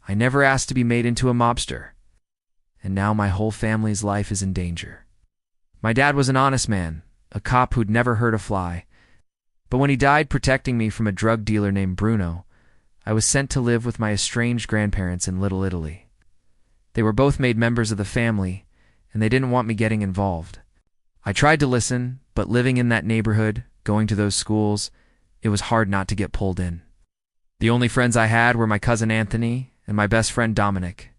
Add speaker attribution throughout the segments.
Speaker 1: I never asked to be made into a mobster. And now my whole family's life is in danger. My dad was an honest man, a cop who'd never hurt a fly. But when he died protecting me from a drug dealer named Bruno, I was sent to live with my estranged grandparents in Little Italy. They were both made members of the family, and they didn't want me getting involved. I tried to listen, but living in that neighborhood, going to those schools, it was hard not to get pulled in. The only friends I had were my cousin Anthony and my best friend Dominic.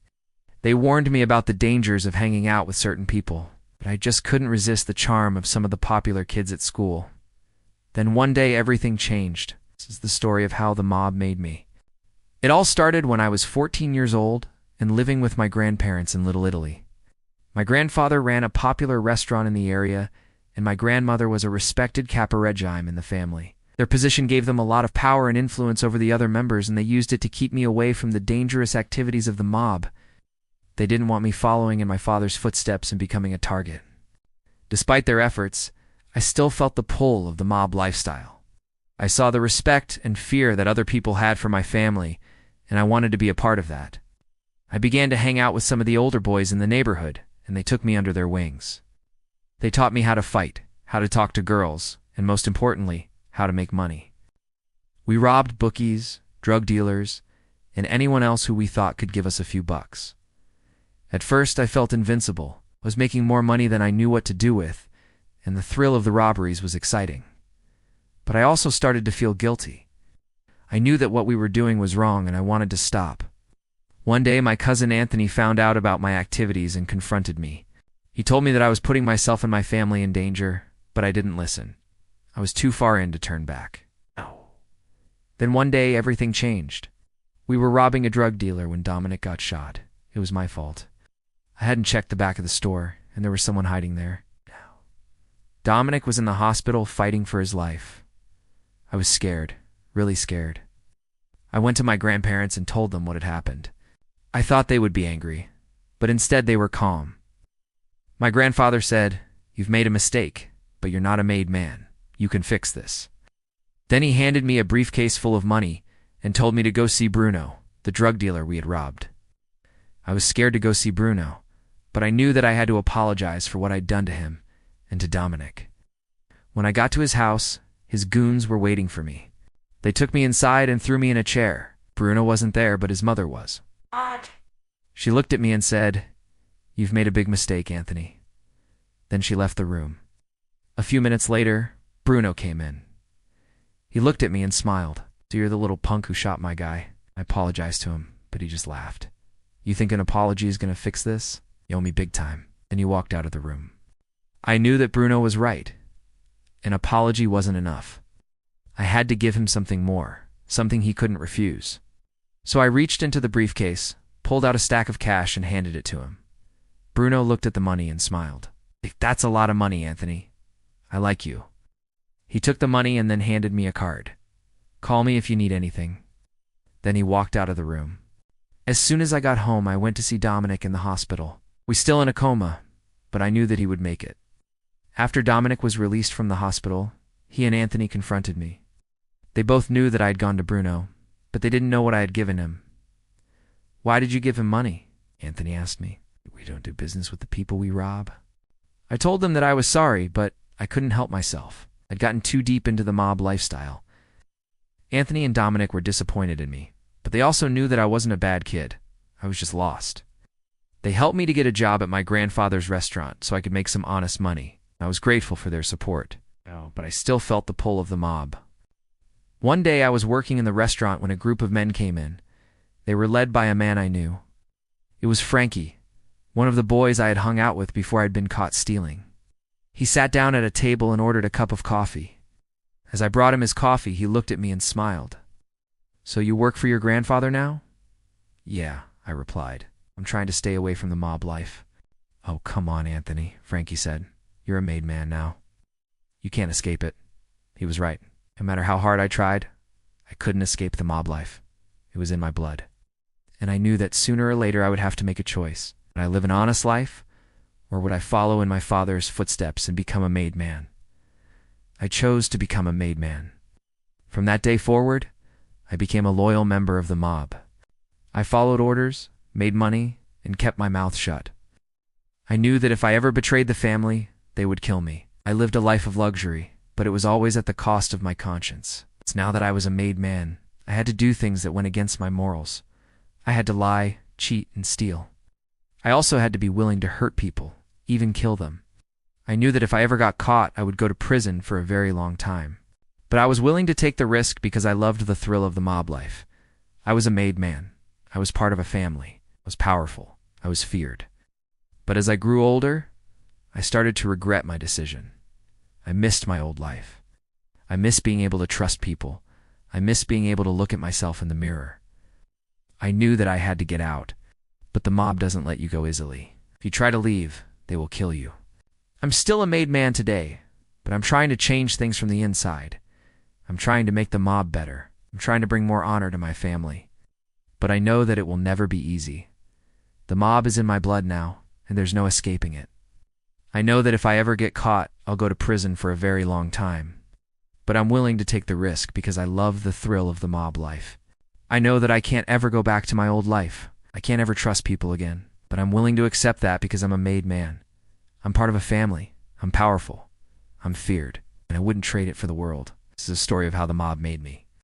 Speaker 1: They warned me about the dangers of hanging out with certain people, but I just couldn't resist the charm of some of the popular kids at school. Then one day everything changed. This is the story of how the mob made me. It all started when I was 14 years old and living with my grandparents in Little Italy. My grandfather ran a popular restaurant in the area, and my grandmother was a respected caporegime in the family. Their position gave them a lot of power and influence over the other members, and they used it to keep me away from the dangerous activities of the mob. They didn't want me following in my father's footsteps and becoming a target. Despite their efforts, I still felt the pull of the mob lifestyle. I saw the respect and fear that other people had for my family, and I wanted to be a part of that. I began to hang out with some of the older boys in the neighborhood, and they took me under their wings. They taught me how to fight, how to talk to girls, and most importantly, how to make money. We robbed bookies, drug dealers, and anyone else who we thought could give us a few bucks. At first, I felt invincible. I was making more money than I knew what to do with, and the thrill of the robberies was exciting. But I also started to feel guilty. I knew that what we were doing was wrong, and I wanted to stop. One day, my cousin Anthony found out about my activities and confronted me. He told me that I was putting myself and my family in danger, but I didn't listen. I was too far in to turn back. Then one day, everything changed. We were robbing a drug dealer when Dominic got shot. It was my fault. I hadn't checked the back of the store, and there was someone hiding there. Dominic was in the hospital fighting for his life. I was scared, really scared. I went to my grandparents and told them what had happened. I thought they would be angry, but instead they were calm. My grandfather said, "You've made a mistake, but you're not a made man. You can fix this." Then he handed me a briefcase full of money and told me to go see Bruno, the drug dealer we had robbed. I was scared to go see Bruno, but I knew that I had to apologize for what I'd done to him and to Dominic. When I got to his house, his goons were waiting for me. They took me inside and threw me in a chair. Bruno wasn't there, but his mother was. She looked at me and said, "You've made a big mistake, Anthony." Then she left the room. A few minutes later, Bruno came in. He looked at me and smiled. "So you're the little punk who shot my guy." I apologized to him, but he just laughed. "You think an apology is going to fix this? You owe me big time." And he walked out of the room. I knew that Bruno was right. An apology wasn't enough. I had to give him something more, something he couldn't refuse. So I reached into the briefcase, pulled out a stack of cash, and handed it to him. Bruno looked at the money and smiled. "That's a lot of money, Anthony. I like you." He took the money and then handed me a card. "Call me if you need anything." Then he walked out of the room. As soon as I got home, I went to see Dominic in the hospital. We're still in a coma, but I knew that he would make it. After Dominic was released from the hospital, he and Anthony confronted me. They both knew that I had gone to Bruno, but they didn't know what I had given him. "Why did you give him money?" Anthony asked me. "We don't do business with the people we rob." I told them that I was sorry, but I couldn't help myself. I'd gotten too deep into the mob lifestyle. Anthony and Dominic were disappointed in me, but they also knew that I wasn't a bad kid. I was just lost. They helped me to get a job at my grandfather's restaurant so I could make some honest money. I was grateful for their support, but I still felt the pull of the mob. One day I was working in the restaurant when a group of men came in. They were led by a man I knew. It was Frankie, one of the boys I had hung out with before I'd been caught stealing. He sat down at a table and ordered a cup of coffee. As I brought him his coffee, he looked at me and smiled. "So you work for your grandfather now?" "Yeah," I replied. "I'm trying to stay away from the mob life." "Oh, come on, Anthony," Frankie said. "You're a made man now. You can't escape it." He was right. No matter how hard I tried, I couldn't escape the mob life. It was in my blood. And I knew that sooner or later I would have to make a choice. Would I live an honest life, or would I follow in my father's footsteps and become a made man? I chose to become a made man. From that day forward, I became a loyal member of the mob. I followed orders, made money, and kept my mouth shut. I knew that if I ever betrayed the family, they would kill me. I lived a life of luxury, but it was always at the cost of my conscience. It's now that I was a made man, I had to do things that went against my morals. I had to lie, cheat, and steal. I also had to be willing to hurt people, even kill them. I knew that if I ever got caught, I would go to prison for a very long time. But I was willing to take the risk because I loved the thrill of the mob life. I was a made man. I was part of a family. I was powerful. I was feared. But as I grew older, I started to regret my decision. I missed my old life. I missed being able to trust people. I missed being able to look at myself in the mirror. I knew that I had to get out, but the mob doesn't let you go easily. If you try to leave, they will kill you. I'm still a made man today, but I'm trying to change things from the inside. I'm trying to make the mob better. I'm trying to bring more honor to my family. But I know that it will never be easy. The mob is in my blood now, and there's no escaping it. I know that if I ever get caught, I'll go to prison for a very long time. But I'm willing to take the risk because I love the thrill of the mob life. I know that I can't ever go back to my old life. I can't ever trust people again. But I'm willing to accept that because I'm a made man. I'm part of a family. I'm powerful. I'm feared. And I wouldn't trade it for the world. This is a story of how the mob made me.